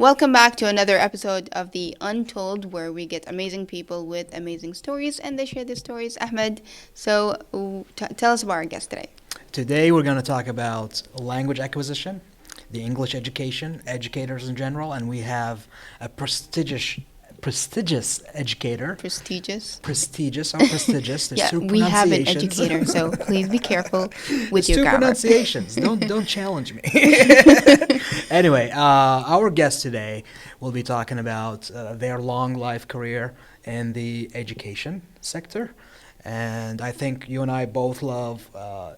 Welcome back to another episode of the Untold, where we get amazing people with amazing stories and they share their stories. Ahmed, so tell us about our guest today. Today we're going to talk about language acquisition, the English education, educators in general, and we have a prestigious educator. Prestigious? Prestigious. There's Yeah, two we have an pronunciations. educator, so please be careful with There's your two grammar. pronunciations. Don't challenge me. Anyway, our guest today will be talking about their long life career in the education sector. And I think you and I both love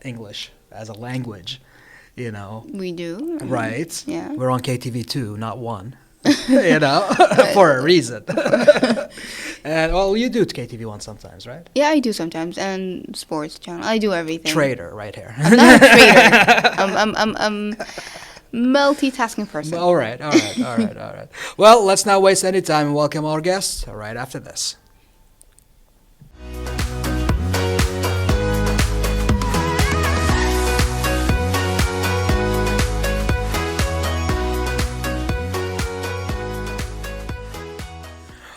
English as a language, you know. We do. Right? Yeah. We're on KTV2, not one. You know, for a reason. And, well, you do KTV1 sometimes, right? Yeah, I do sometimes, and sports channel. I do everything. Trader right here. I'm not a trader. I'm multitasking person. All right. Well, let's not waste any time and welcome our guest right after this.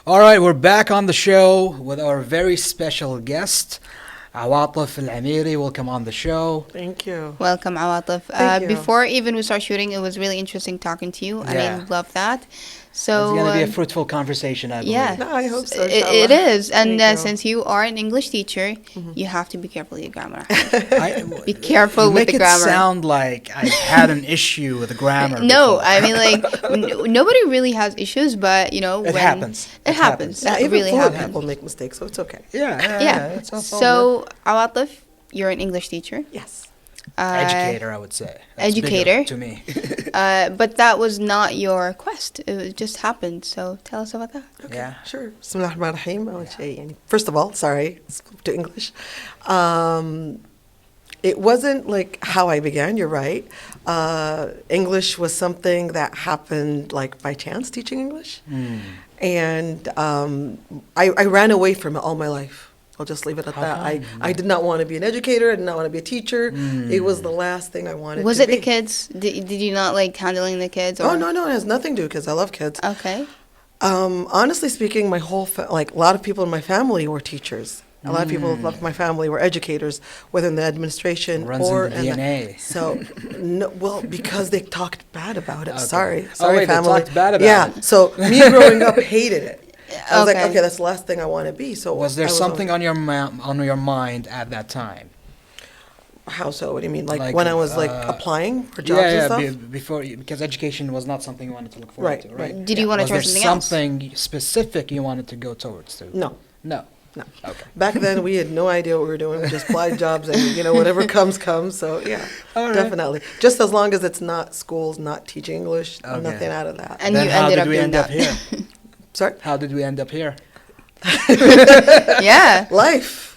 All right, we're back on the show with our very special guest, Awatif Al-Ameeri. Welcome on the show. Thank you. Welcome, Awatif. Thank you. Before even we start shooting, it was really interesting talking to you. Yeah. I love that. So It's going to be a fruitful conversation, I believe. yeah, No, I hope so, It inshallah. is, and Thank you. since you are an English teacher, you have to be careful with your grammar. Be You careful with make the it grammar. sound like I had an issue with the grammar. No, before. I mean nobody really has issues, but you know It when happens. It It happens. happens. That Even really fluent happens. people make mistakes, so it's okay. Yeah. Yeah. It's all good. So Awatif, you're an English teacher. Yes. Educator, I would say. That's educator. bigger to me. But that was not your quest. It just happened. So tell us about that. Yeah. Sure. Bismillah ar-Rahman ar-Rahim. أول شيء يعني first of all, sorry, to English. It wasn't like how I began, you're right. English was something that happened like by chance, teaching English. And I ran away from it all my life. I'll just leave it at How that. come? I did not want to be an educator. I did not want to be a teacher. It was the last thing I wanted Was to it be. the kids? Did you not like handling the kids? Oh, no, it has nothing to do because I love kids. Okay. Honestly speaking, my whole, like a lot of people in my family were teachers. A lot of people of my family were educators, whether in the administration Runs or in the DNA. So, no, well, because they talked bad about it. Okay. Sorry, Wait, they family. talked bad about yeah. it. So me growing up hated it. I was like, Okay. okay, that's the last thing I want to be. So Was there I something on your mind at that time? How so? What do you mean? Like, Like, when I was like applying for jobs and stuff? before because education was not something you wanted to look forward Right, to, right. right? Did you want to Was try there something else? something specific you wanted to go towards to? No. No. No. Okay. Back then, we had no idea what we were doing. We just applied jobs and, whatever comes. So, yeah, All right. definitely. Just as long as it's not schools, not teaching English, Okay. nothing out of that. And Then you how ended did up we doing end that. up here? Sorry? How did we end up here? Yeah. Life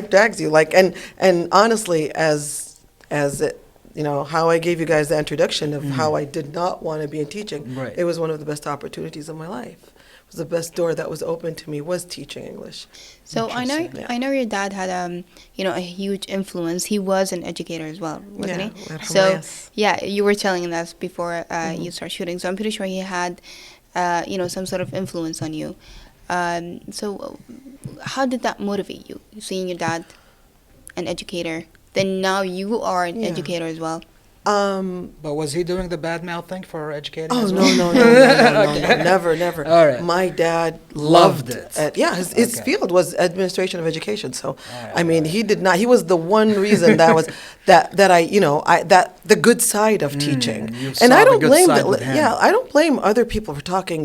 drags you. Like, and honestly, as it, how I gave you guys the introduction of how I did not want to be in teaching, Right. it was one of the best opportunities of my life. It was the best door that was open to me was teaching English. So Interesting. I know your dad had a huge influence. He was an educator as well, wasn't Yeah, he? at So Hawaii. yeah, you were telling us before you start shooting. So I'm pretty sure he had some sort of influence on you. So how did that motivate you? Seeing your dad an educator, then now you are an Yeah. educator as well. But was he doing the bad mouth thing for educating? Oh, as no, well? never. All right. My dad Loved loved it. his Okay. field was administration of education. So, right, I mean, he did not, he was the one reason that was, that the good side of teaching. you And saw I the don't good blame, side with him. I don't blame other people for talking,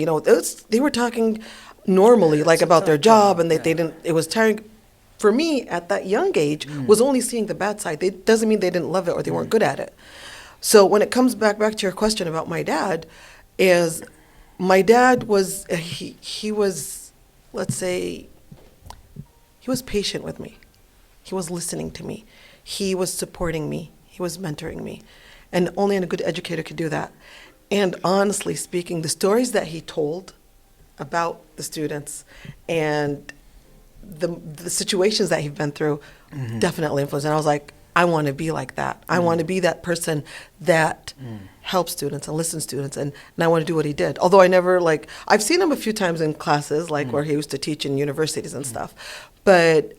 they were talking normally, like about their job and they didn't, it was tiring. For me, at that young age, was only seeing the bad side. It doesn't mean they didn't love it or they weren't good at it. So when it comes back to your question about my dad, is my dad was, he was, let's say, he was patient with me. He was listening to me. He was supporting me. He was mentoring me. And only a good educator could do that. And honestly speaking, the stories that he told about the students and the situations that he'd been through definitely influenced. And I was like, I want to be like that. I want to be that person that helps students and listens to students, and I want to do what he did. Although I never, like, I've seen him a few times in classes, like where he used to teach in universities and stuff. But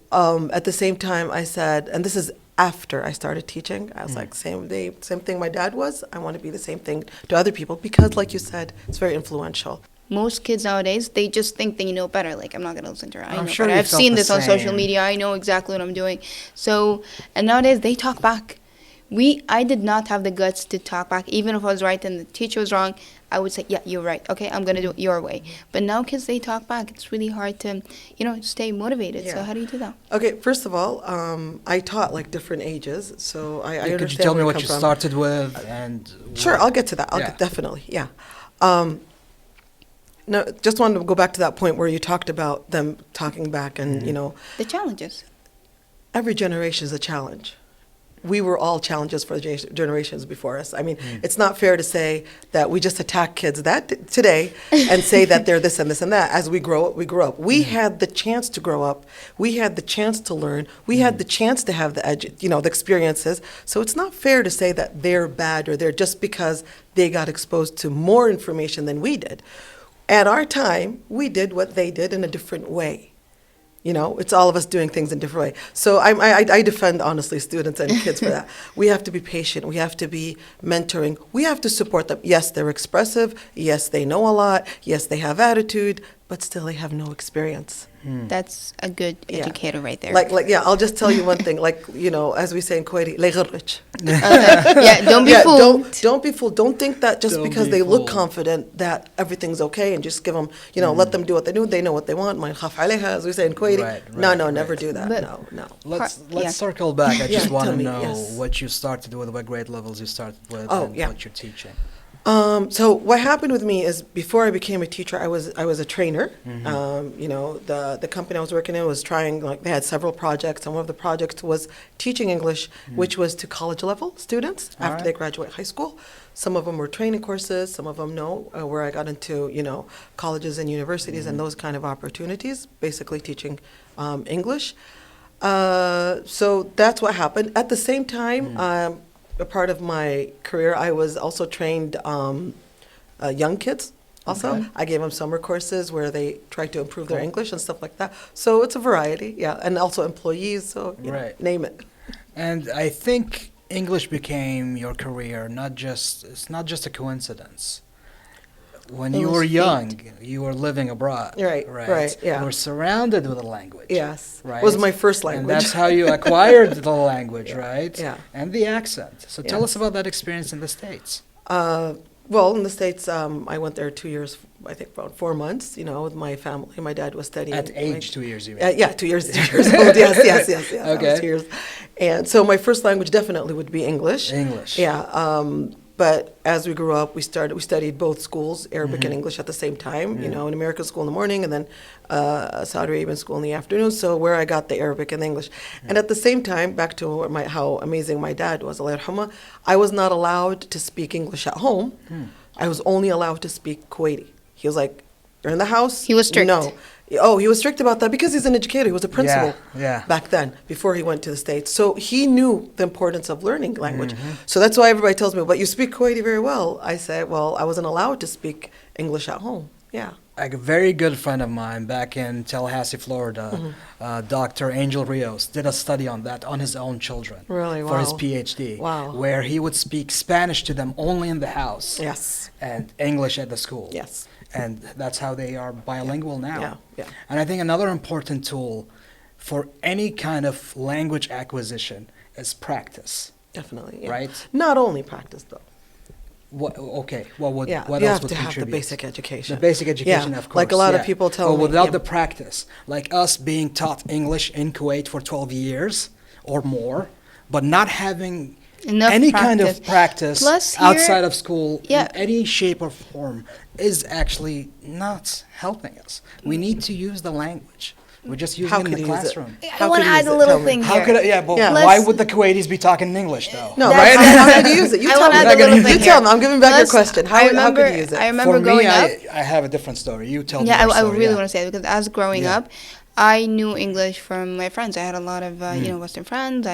at the same time, I said, and this is after I started teaching, I was like, same thing my dad was. I want to be the same thing to other people because, like you said, it's very influential. Most kids nowadays, they just think they know better. Like, I'm not going to listen to her. I I'm know sure better. you I've felt seen the this on social same. media. I know exactly what I'm doing. So, and nowadays, they talk back. I did not have the guts to talk back. Even if I was right and the teacher was wrong, I would say, yeah, you're right. Okay, I'm going to do it your way. But now kids, they talk back. It's really hard to, stay motivated. So Yeah. how do you do that? Okay, first of all, I taught like different ages, so I understand Could you tell me where what come you from. started with? And Sure, I'll get to that. Yeah. Definitely, yeah. No, just wanted to go back to that point where you talked about them talking back, and The challenges. every generation is a challenge. We were all challenges for the generations before us. I mean, it's not fair to say that we just attack kids today and say that they're this and this and that. As we grow up, we grow up. We had the chance to grow up. We had the chance to learn. We had the chance to have the experiences. So it's not fair to say that they're bad or they're just because they got exposed to more information than we did. At our time, we did what they did in a different way. It's all of us doing things in a different way. So I defend, honestly, students and kids for that. We have to be patient. We have to be mentoring. We have to support them. Yes, they're expressive. Yes, they know a lot. Yes, they have attitude, but still they have no experience. That's a good Yeah. educator right there. I'll just tell you one thing. As we say in Kuwaiti, "La يغرج." Yeah, don't be Yeah, fooled. don't be fooled. Don't think that just Don't because be they look fooled. confident that everything's okay and just give them, let them do what they do. They know what they want. ما يخاف عليها, as we say in Kuwaiti. Right, No, right, never right. do that. But- No. Let's yeah. circle back. I Yeah, just want tell to me, know yes. what you started with, what grade levels you started with, Oh, and yeah. what you're teaching. So what happened with me is before I became a teacher, I was a trainer. The company I was working in was trying, they had several projects, and one of the projects was teaching English, which was to college level students All after right. they graduate high school. Some of them were training courses, some of them where I got into, colleges and universities and those kind of opportunities, basically teaching English. So that's what happened. At the same time, a part of my career, I was also trained young kids. Also, Okay. I gave them summer courses where they tried to improve their English and stuff like that. So it's a variety, yeah, and also employees. So Right. name it. And I think English became your career. It's not just a coincidence. When It you was were fate. young, you were living abroad. Right, yeah. You were surrounded with a language. Yes, Right. was my first language. And that's how you acquired the language, right? Yeah. And the accent. So tell Yes. us about that experience in the States. Well, in the States, I went there 2 years, I think about 4 months, with my family. My dad was studying. At age 2 years, you mean? Yeah, 2 years, 2 years old. Yes. I was Okay. 2 years. And so my first language definitely would be English. English. Yeah. But as we grew up, we studied both schools, Arabic and English at the same time. An American school in the morning and then a Saudi Arabian school in the afternoon. So where I got the Arabic and the English. And at the same time, back to how amazing my dad was, Allah yarhamah, I was not allowed to speak English at home. I was only allowed to speak Kuwaiti. He was like, "You're in the house." He was strict. No. Oh, he was strict about that because he's an educator. He was a principal yeah. back then before he went to the States. So he knew the importance of learning language. So that's why everybody tells me, "But you speak Kuwaiti very well." I say, "Well, I wasn't allowed to speak English at home." Yeah. Like a very good friend of mine back in Tallahassee, Florida, Dr. Angel Rios, did a study on that on his own children. Really? For his Wow. PhD. Wow. Where he would speak Spanish to them only in the house. Yes. And English at the school. Yes. And that's how they are bilingual now. Yeah. And I think another important tool for any kind of language acquisition is practice. Definitely. Yeah. Right? Not only practice though. What what You else have would to have the contribute? basic education. The basic education, Yeah. of course. Like a lot of yeah. people tell But me. without yeah. the practice, like us being taught English in Kuwait for 12 years or more, but not having Enough any kind of practice. practice Plus here- outside of school Yeah. in any shape or form is actually not helping us. We need to use the language. We're just using How it in could the you use it? classroom. I How want could to you add use a it? little Tell me. thing How here. could yeah, but Yeah. why Let's- would the Kuwaitis be talking English though? No, That's- right? How could you use it? You I tell want me. to add a little thing You here. tell me. I'm giving back your Let's- question. How could you use it? I remember For me, growing up. I have a different story. You tell me Yeah, your I story, really yeah. want to say it because as growing Yeah. up, I knew English from my friends. I had a lot of Western friends.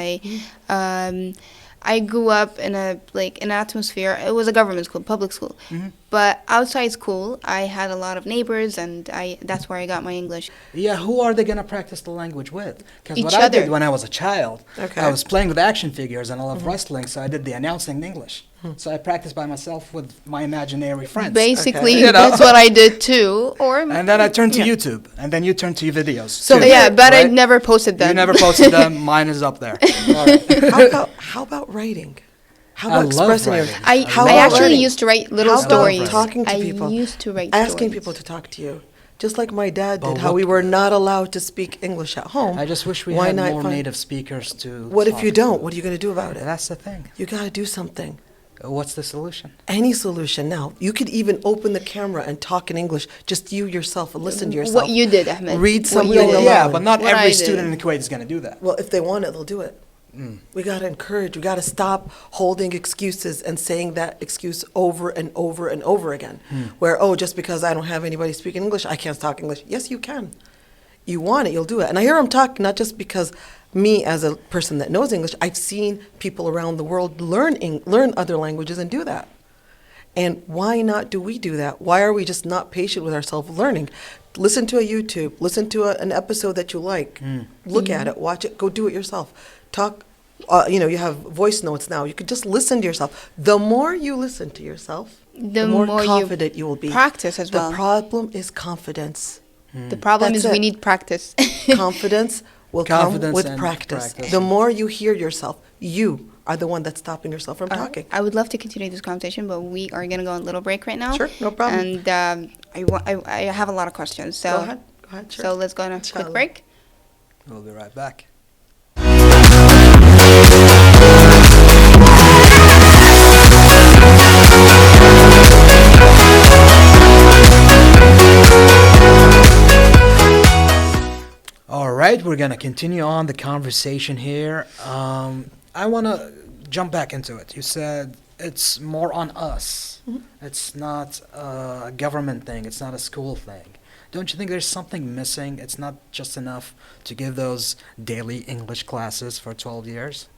I grew up in an atmosphere. It was a government school, public school, but outside school, I had a lot of neighbors, and that's where I got my English. Yeah, who are they gonna practice the language with? Because what Each I did other. when I was a child, Okay. I was playing with action figures and I love wrestling, so I did the announcing in English. So I practiced by myself with my imaginary friends. Basically, You know? that's what I did too. Or And then I turned to yeah. YouTube, and then you turned to your videos. So too, Yeah, but I right? never posted them. You never posted them. Mine is up there. All right. How about writing? How I about love expressing your? writing. How I about actually writing? used to write little How about stories. talking to I people? used to write Asking stories. people to talk to you, just like my dad did. But How what- we were not allowed to speak English at home. I just wish we Why had not more find- native speakers to. What if talk you to. don't? What are you going to do about it? That's the thing. You got to do something. What's the solution? Any solution now. You could even open the camera and talk in English, just you yourself and listen to yourself. What you did, Ahmed. Read What something you did. aloud. Yeah, but not What I every did. student in Kuwait is going to do that. Well, if they want it, they'll do it. We got to encourage. We got to stop holding excuses and saying that excuse over and over and over again. Where, oh, just because I don't have anybody speaking English, I can't talk English. Yes, you can. You want it, you'll do it. And I hear I'm talking not just because me as a person that knows English, I've seen people around the world learn other languages and do that. And why not do we do that? Why are we just not patient with ourselves learning? Listen to a YouTube, listen to an episode that you like, look at it, watch it, go do it yourself. Talk, you have voice notes now. You could just listen to yourself. The more you listen to yourself, the more confident you will be. Practice as well. The problem is confidence. The problem That's is we it. need practice. Confidence will Confidence come with and practice. practice. The more you hear yourself, you are the one that's stopping yourself from talking. I would love to continue this conversation, but we are going to go on a little break right now. Sure, no problem. And I have a lot of questions. So, Go ahead, sure. So let's go on a quick Inshallah. break. We'll be right back. All right, we're gonna continue on the conversation here. I wanna jump back into it. You said it's more on us. It's not a government thing. It's not a school thing. Don't you think there's something missing? It's not just enough to give those daily English classes for 12 years,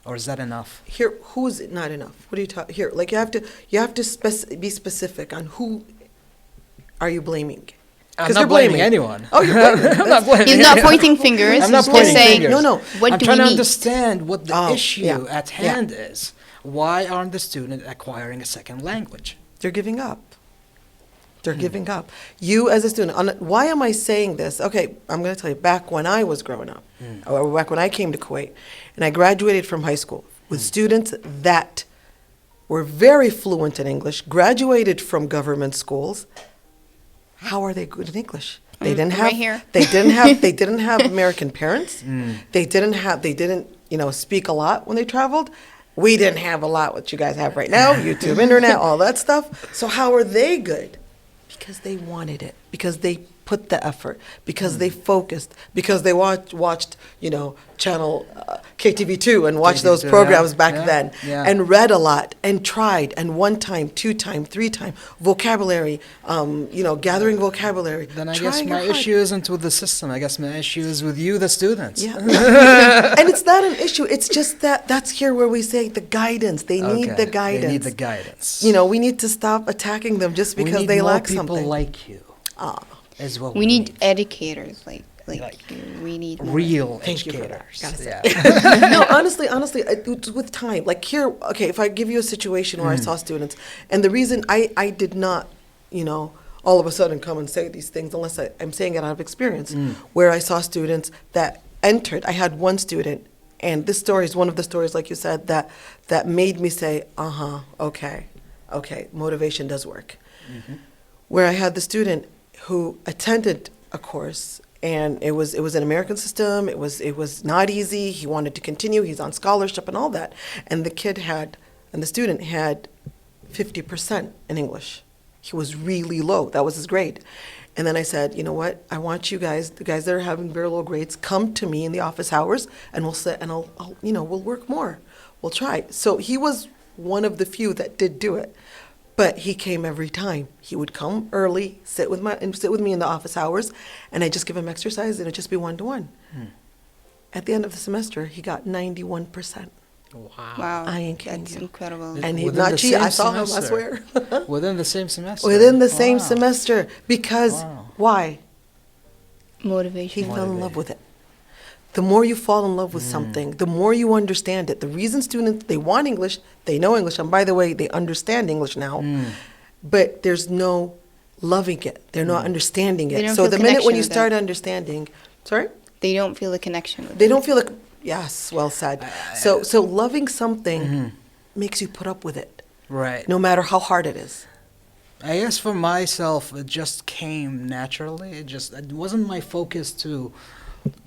or is that enough? Here, who is it not enough? What are you talking here? Like you have to be specific on who are you blaming? I'm 'Cause not you're blaming anyone. Oh, you're blaming. I'm not blaming He's not anyone. pointing fingers. I'm not He's pointing just saying, fingers. No, no. What I'm do trying we to need? understand what the Oh, issue yeah, at hand is. Why aren't the students acquiring a second language? They're giving up. They're giving up. You as a student, why am I saying this? Okay, I'm going to tell you, back when I was growing up, or back when I came to Kuwait, and I graduated from high school with students that were very fluent in English, graduated from government schools, how are they good in English? They didn't have, right here. they didn't have American parents. They didn't, speak a lot when they traveled. We didn't have a lot what you guys have right now, YouTube, internet, all that stuff. So how are they good? Because they wanted it, because they put the effort, because they focused, because they watched, channel KTV2 and watched those KTV2, programs yeah, back yeah, then, yeah. and read a lot, and tried, and 1 time, 2 time, 3 time, vocabulary, gathering vocabulary. Then I guess trying my your hard. issue isn't with the system. I guess my issue is with you, the students. Yeah. And it's not an issue. It's just that's here where we say the guidance. They need Okay, the guidance. They need the guidance. We need to stop attacking them just because we need they more lack people something. like you. Ah. Is what We need educators like Like you. We need more. real Thank you for that. educators. Gotta Yeah. No, honestly, it's with time. Like here, okay, if I give you a situation where I saw students, and the reason I did not, all of a sudden come and say these things unless I'm saying it out of experience, where I saw students that entered. I had one student, and this story is one of the stories, like you said, that made me say, okay, motivation does work. Where I had the student who attended a course, and it was an American system. It was not easy. He wanted to continue. He's on scholarship and all that. And the student had 50% in English. He was really low. That was his grade. And then I said, you know what? I want you guys, the guys that are having very low grades, come to me in the office hours, and we'll sit and we'll work more. We'll try. So he was one of the few that did do it. But he came every time. He would come early, sit with me in the office hours, and I just give him exercise, and it'd just be 1-to-1. At the end of the semester, he got 91%. Wow. Wow. I ain't kidding That's you. incredible. And he'd Within not the cheat. same I saw him, I semester. swear. Within the same semester. Within the same Wow. semester. Because Wow. why? He Motivation. fell in love Motivated. with it. The more you fall in love with something, the more you understand it. The reason students, they want English, they know English, and by the way, they understand English now, but there's no loving it. They're not understanding They it. don't So feel the minute when connection you with start it. understanding, sorry? They don't feel the connection with They it. don't feel like, yes, well said. So loving something makes you put up with it, Right. no matter how hard it is. I guess for myself, it just came naturally. It wasn't my focus to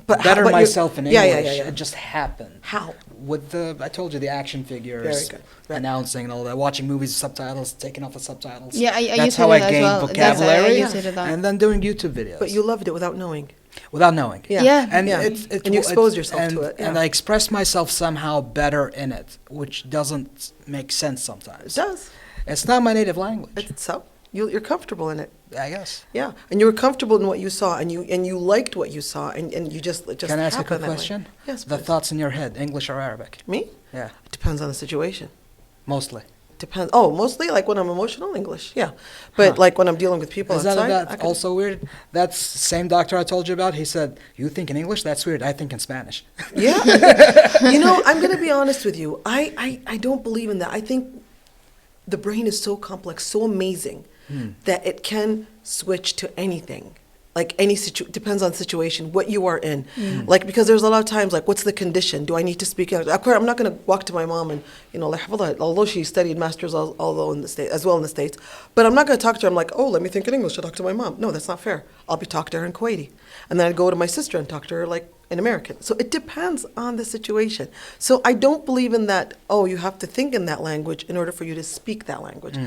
But better but you're- myself in yeah, English. yeah. It just happened. How? With I told you, the action figures, Very good. Right. announcing and all that, watching movies, subtitles, taking off the subtitles. Yeah, I That's used to how do I that as gained well. That's vocabulary, I used to do that. and then doing YouTube videos. But you loved it without knowing. without knowing. Yeah. Yeah. And Yeah. it And you exposed yourself and, to it, and yeah. I express myself somehow better in it, which doesn't make sense It sometimes. does. It's not my native language, It's so. You're comfortable in it. I guess. Yeah, and you were comfortable in what you saw, and you liked what you saw, and you just it just Can I ask a happened quick that way. question? Yes, The please. thoughts in your head, English or Arabic? Me? Yeah, It depends on the situation. mostly. Depends. Oh, mostly like when I'm emotional, English. Yeah, but Huh. like when I'm dealing with people Is that, outside, I that could- also weird? That's same doctor I told you about. He said, "You think in English? That's weird. I think in Spanish." Yeah. I'm going to be honest with you. I don't believe in that. I think the brain is so complex, so amazing, that it can switch to anything. Like depends on situation, what you are in. Like, because there's a lot of times, like, what's the condition? Do I need to speak English? Of course, I'm not going to walk to my mom and, like, although she studied master's although in the States, as well in the States, but I'm not going to talk to her. I'm like, oh, let me think in English. I'll talk to my mom. No, that's not fair. I'll be talking to her in Kuwaiti. And then I'd go to my sister and talk to her, like, in American. So it depends on the situation. So I don't believe in that, oh, you have to think in that language in order for you to speak that language.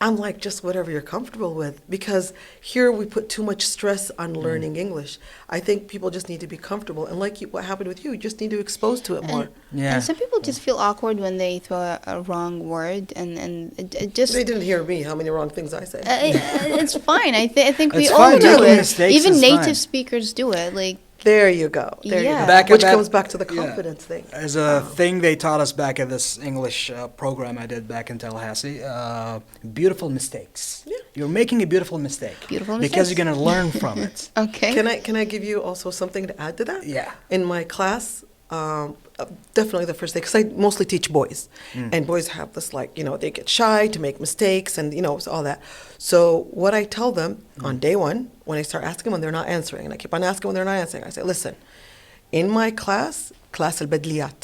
I'm like, just whatever you're comfortable with, because here we put too much stress on learning English. I think people just need to be comfortable, and like what happened with you just need to expose to it more. Yeah. And some people just feel awkward when they throw a wrong word, and it just They didn't hear me, how many wrong things I say. it's fine. I think we It's all fine. do Making it. mistakes Even is native fine. speakers do it. Like, There you go. There you Yeah. go. Back Which at- comes back to the yeah. confidence thing. There's a thing they taught us back at this English program I did back in Tallahassee. Beautiful mistakes. Yeah. You're making a beautiful mistake. Beautiful Because mistakes. you're going to learn from it. okay. Can I give you also something to add to that? Yeah. In my class, definitely the first day, because I mostly teach boys, and boys have this, like, they get shy to make mistakes, and so all that. So what I tell them on day one, when I start asking them, they're not answering, and I keep on asking when they're not answering, I say, listen, in my class al-badliyat,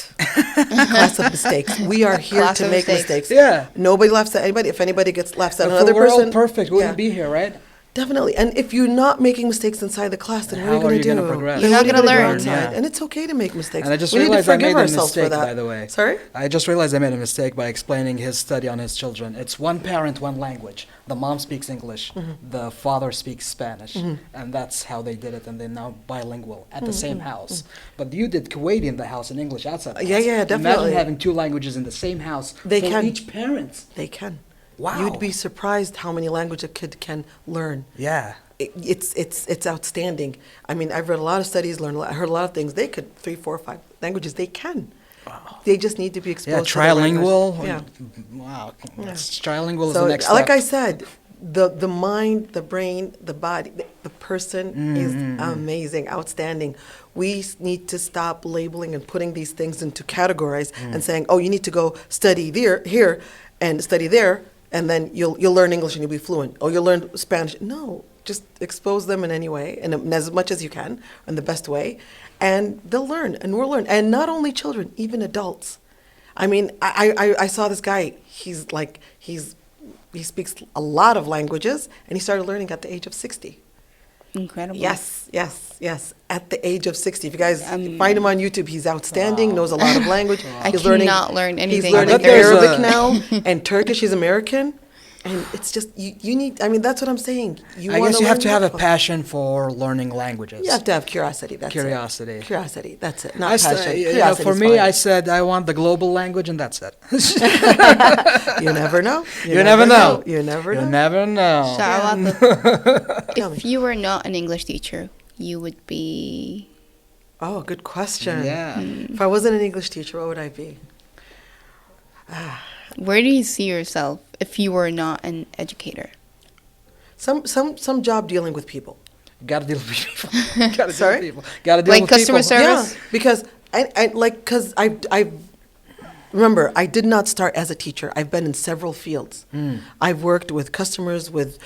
class of mistakes. We are here Class to of make mistakes. mistakes. Yeah. Nobody laughs at anybody. If anybody laughs at If another we're person, all perfect, we wouldn't yeah. be here, right? Definitely. And if you're not making mistakes inside the class, then How what are you are you going to gonna do? progress? You're Then not what are you gonna do learn. outside? Yeah. And it's okay to make mistakes. And I just we need to realized I forgive made a ourselves for mistake, that. by the way. Sorry? I just realized I made a mistake by explaining his study on his children. It's one parent, one language. The mom speaks English, the father speaks Spanish, and that's how they did it, and they're now bilingual at the same house. But you did Kuwaiti in the house and English outside the Yeah, house. yeah, definitely. Imagine having two languages in the same house They for can. each parent. They can. Wow. You'd be surprised how many language a kid can learn. Yeah. It's outstanding. I mean, I've read a lot of studies, heard a lot of things. They could 3, 4, 5 languages. They can. Wow. They just need to be exposed. Yeah, to the language. trilingual. Yeah. Wow. Trilingual is So, the next like step. I said, the mind, the brain, the body, the person is amazing, outstanding. We need to stop labeling and putting these things into categories and saying, oh, you need to go study here and study there, and then you'll learn English and you'll be fluent. Or you'll learn Spanish. No, just expose them in any way, and as much as you can, in the best way, and they'll learn, and we'll learn. And not only children, even adults. I mean, I saw this guy. He speaks a lot of languages, and he started learning at the age of 60. Incredible. Yes. At the age of 60. If you guys find him on YouTube, he's outstanding, knows a lot of language. I He's cannot learn anything. He's learning I bet there's Arabic a- now, and Turkish. He's American. And it's just, you need, I mean, that's what I'm saying. I wanna guess you have learn to have a more. passion for learning languages. You have to have curiosity. That's Curiosity. it. Curiosity. That's it. Not I passion. you know, Curiosity. for me, I said I want the global language, and that's it. You never know. You never know. You never You know. never know. So, Yeah. Awatif, Tell if me. you were not an English teacher, you would be. Oh, good question. Yeah. If I wasn't an English teacher, what would I be? Where do you see yourself if you were not an educator? Some job dealing with people. Gotta deal with people. Gotta Sorry? deal with people. Gotta deal Like with customer people. service? Yeah, because I remember, I did not start as a teacher. I've been in several fields. I've worked with customers, with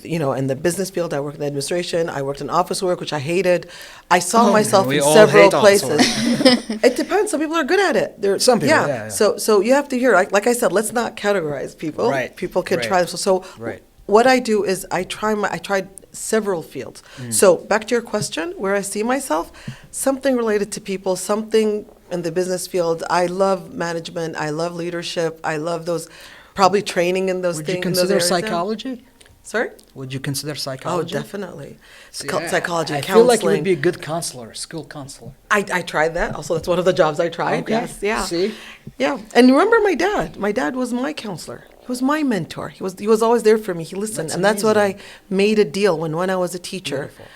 in the business field. I worked in administration. I worked in office work, which I hated. I saw myself we in all several hate office places. It depends. Some people are good at it. Some people, yeah. So you have to hear, like I said, let's not categorize people. Right, People can right, try. So right. what I do is I tried several fields. So back to your question, where I see myself, something related to people, something in the business field. I love management. I love leadership. I love those, probably training in those Would things. you consider psychology? Sorry? Would you consider Oh, psychology? definitely. See, Psychology, I counseling. feel like you would be a good counselor, school counselor. I tried that. Also, that's one of the jobs I tried. Okay. Yes, yeah. See? Yeah. And remember my dad. My dad was my counselor. He was my mentor. He was always there for me. He listened. That's And that's what I amazing. made a deal when I was a teacher. Beautiful.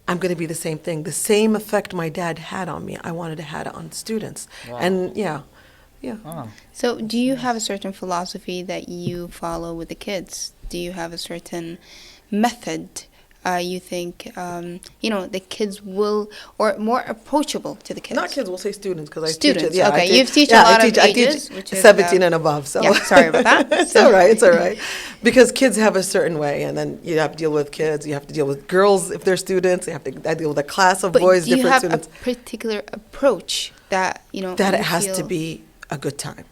I'm going to be the same thing. The same effect my dad had on me, I wanted to have it on students. Wow. And yeah. Oh. So, do you have a certain philosophy that you follow with the kids? Do you have a certain method you think, the kids will, or more approachable to the kids? Not kids, we'll say students, because I Students, teach it. Yeah, okay. I teach, You teach a yeah, lot I of teach, ages, I which teach is, 17 and above. So Yeah, sorry about that. it's So- all right. It's all right. Because kids have a certain way, and then you have to deal with kids. You have to deal with girls if they're students. I deal with a class of But boys, do you different have students. a particular approach that, That you it has to feel- be a good time.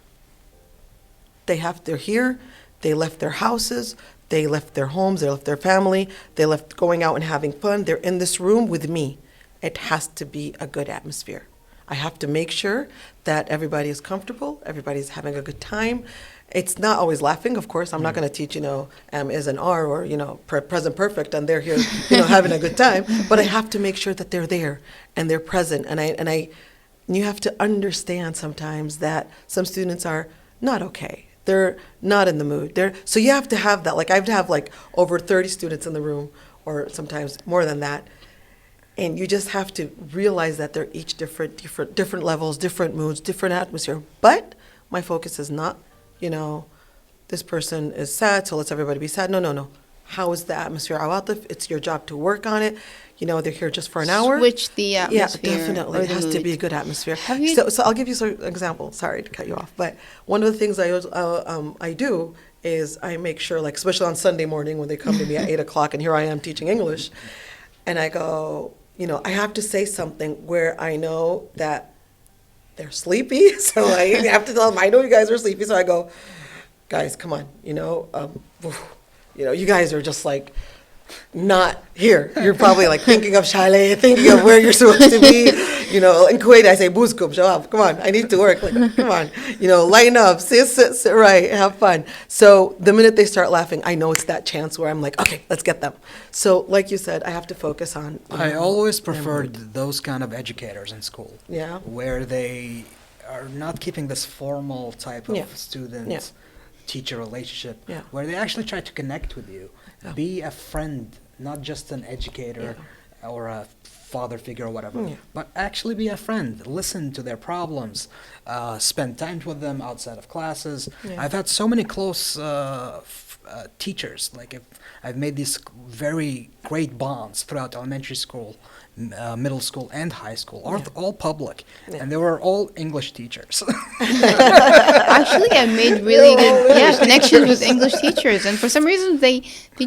They're here. They left their houses. They left their homes. They left their family. They left going out and having fun. They're in this room with me. It has to be a good atmosphere. I have to make sure that everybody is comfortable. Everybody's having a good time. It's not always laughing, of course. I'm not going to teach, M is an R or, present perfect, and they're here, having a good time. But I have to make sure that they're there and they're present. And you have to understand sometimes that some students are not okay. They're not in the mood. So you have to have that. Like I have to have over 30 students in the room, or sometimes more than that. And you just have to realize that they're each different levels, different moods, different atmosphere. But my focus is not, this person is sad, so let's everybody be sad. No. How is the atmosphere? Awatif, it's your job to work on it. They're here just for an hour. Switch the atmosphere. Yeah, definitely. or It the has to mood. be a good atmosphere. Have you- So I'll give you an example. Sorry to cut you off, but one of the things I do is I make sure, especially on Sunday morning when they come to me at 8 o'clock, and here I am teaching English, and I go, I have to say something where I know that they're sleepy, so I have to tell them, I know you guys are sleepy, so I go, guys, come on, you guys are just not here. You're probably thinking of Chalet, thinking of where you're supposed to be. In Kuwait, I say, Buzkum, show up. Come on, I need to work. Come on, line up, sit right, have fun. So the minute they start laughing, I know it's that chance where I'm like, okay, let's get them. So like you said, I have to focus on. I always their preferred mood. those kind of educators in school. Yeah. Where they are not keeping this formal type of Yeah. student-teacher relationship, Yeah. where they actually try to connect with you, Yeah. be a friend, not just an educator or a father figure or whatever, Yeah. but actually be a friend, listen to their problems, spend time with them outside of classes. Yeah. I've had so many close teachers. I've made these very great bonds throughout elementary school, middle school, and high school, all public, Yeah. and they were all English teachers. Actually, I made really good connections with English teachers, and for some reason they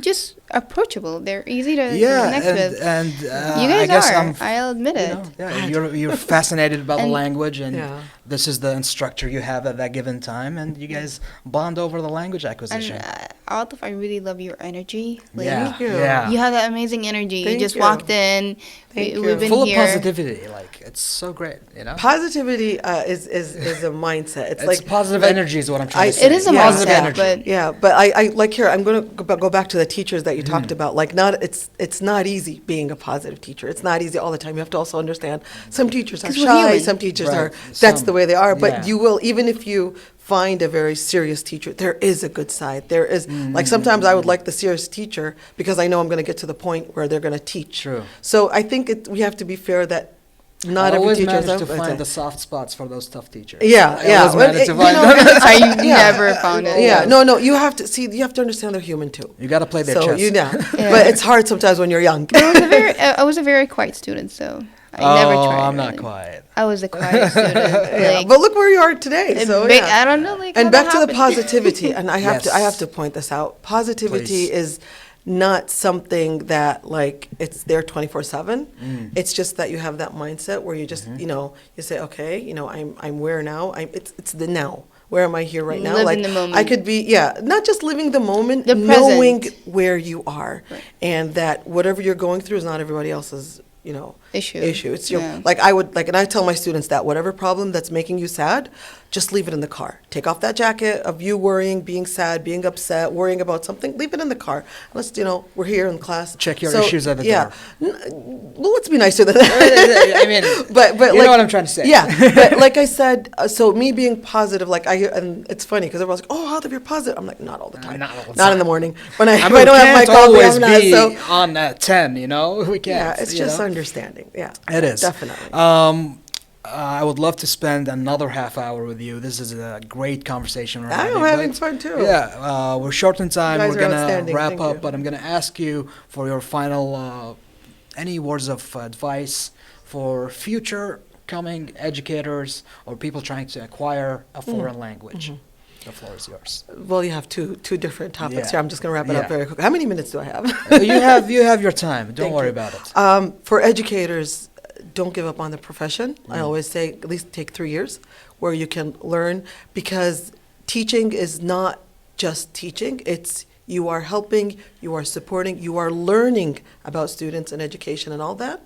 just approachable. They're easy to Yeah, connect with. and You guys I guess are. I'll admit you it. know, yeah, you're fascinated about the And- language, and Yeah. this is the instructor you have at that given time, and you guys bond over the language And acquisition. Awatif, I really love your energy. Like, Yeah, Thank you. yeah. you have that amazing energy. Thank you just you. walked in. Thank you. We've been Full here. of positivity, like it's so great, you know. Positivity is a mindset. It's, It's like positive like, energy is what I'm trying I- to say. It is a Yeah. Positive mindset, energy. but Yeah, but I like here. I'm going to go back to the teachers that you Mm. talked about. Like, it's not easy being a positive teacher. It's not easy all the time. You have to also understand some teachers are 'Cause we're shy. human. Some teachers Right. are. That's Some- the way they are. But yeah. you will, even if you find a very serious teacher, there is a good side. There is like sometimes I would like the serious teacher because I know I'm going to get to the point where they're going to teach. True. So I think we have to be fair that not I every always teacher is manage to up- find the soft spots for those tough teachers. Yeah, I yeah. always Well, manage to you find know, them. I Yeah. never found it. Yeah, no, you have to see. You have to understand they're human too. You got to play their So chess. you know, Yeah. but it's hard sometimes when you're young. I was a very quiet student, so I never tried. I'm not really. quiet. I was a quiet student. Yeah, Like, but look where you are today. So big- yeah. I don't know. Like, And how back that to the happened. positivity, and I have Yes. to point this out. Positivity Please. is not something that like it's there 24/7. It's just that you have that mindset where you just you say, okay, I'm where now. It's the now. Where am I here right now? Live Like in the moment. I could be, not just living the moment, The knowing present. where you are, Right. and that whatever you're going through is not everybody else's, Issue. It's your Yeah. like I would like, and I tell my students that whatever problem that's making you sad, just leave it in the car. Take off that jacket of you worrying, being sad, being upset, worrying about something. Leave it in the car. Let's, we're here in class. Check your issues at the door. Well, let's be nicer than that. I mean, but you know like, what I'm trying to say. Yeah, but like I said, so me being positive, like and it's funny because everyone's like, "Oh, how you're positive?" I'm like, not all the time. Not all the Not time. in the morning when I, I if mean, I don't have my can't coffee. always I'm not. be So on at 10, we can't. yeah, it's just understanding. Yeah, It is. definitely. I would love to spend another half hour with you. This is a great conversation. we're I'm having but- fun too. Yeah, we're short in time. You guys We're are gonna outstanding. wrap Thank up, you. but I'm gonna ask you for your final, any words of advice for future coming educators or people trying to acquire a foreign language. The floor is yours. Well, you have two different topics Yeah. here. I'm just going to wrap it Yeah. up very quick. How many minutes do I have? You have your time. Don't Thank worry you. about it. For educators, don't give up on the profession. Mm. I always say at least take 3 years where you can learn, because teaching is not just teaching. It's you are helping, you are supporting, you are learning about students and education and all that.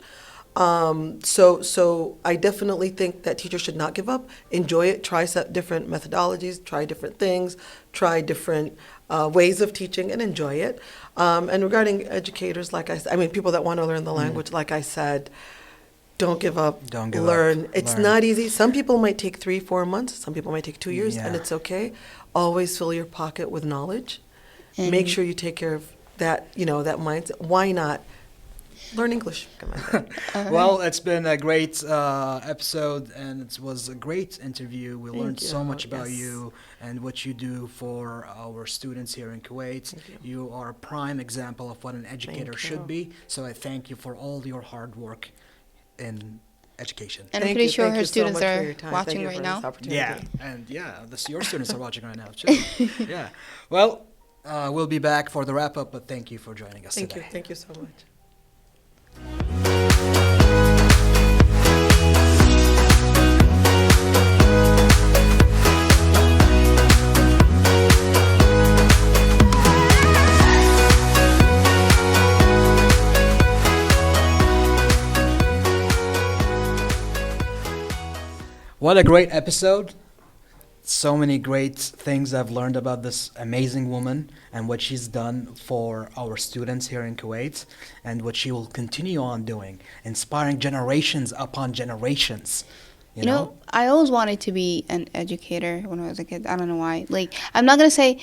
So I definitely think that teachers should not give up. Enjoy it. Try different methodologies. Try different things. Try different ways of teaching and enjoy it. And regarding educators, like I said, I mean, people that want to learn the language, like I said, don't give up. Don't give learn. up. It's Learn. not easy. Some people might take 3-4 months. Some people might take 2 years, and Yeah. it's okay. Always fill your pocket with knowledge. And- Make sure you take care of that. That mindset. Why not learn English? Come on. Well, it's been a great episode, and it was a great interview. We Thank learned so you. much about Yes. you and what you do for our students here in Kuwait. Thank you. You are a prime example of what an educator Thank should you. be. So I thank you for all your hard work in education. And I'm Thank pretty you. sure Thank her you so students much for are your time. watching Thank you right for now. this opportunity. Yeah, and your students are watching right now too. Yeah. Well, we'll be back for the wrap up, but thank you for joining us Thank you. today. Thank you so much. What a great episode. So many great things I've learned about this amazing woman and what she's done for our students here in Kuwait and what she will continue on doing, inspiring generations upon generations. You know? I always wanted to be an educator when I was a kid. I don't know why. Like, I'm not gonna say,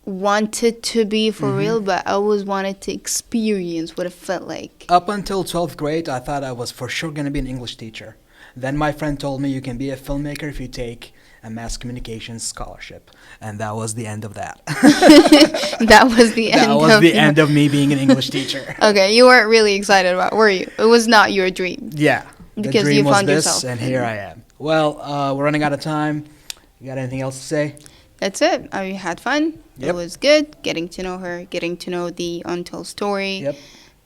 wanted to be for real, but I always wanted to experience what it felt like. Up until 12th grade, I thought I was for sure going to be an English teacher. Then my friend told me you can be a filmmaker if you take a mass communications scholarship. And that was the end of that. That was the end. That was of the end of me being an English teacher. Okay, you weren't really excited about, were you? It was not your dream. Yeah. The Because dream you was found this, yourself. and here I am. Well, we're running out of time. You got anything else to say? That's it. I had fun. Yep. It was good getting to know her, getting to know the Untold story. Yep.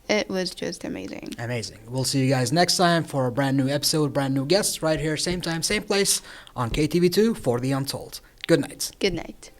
It was just amazing. Amazing. We'll see you guys next time for a brand new episode, brand new guests, right here, same time, same place on KTV2 for The Untold. Good night. Good night.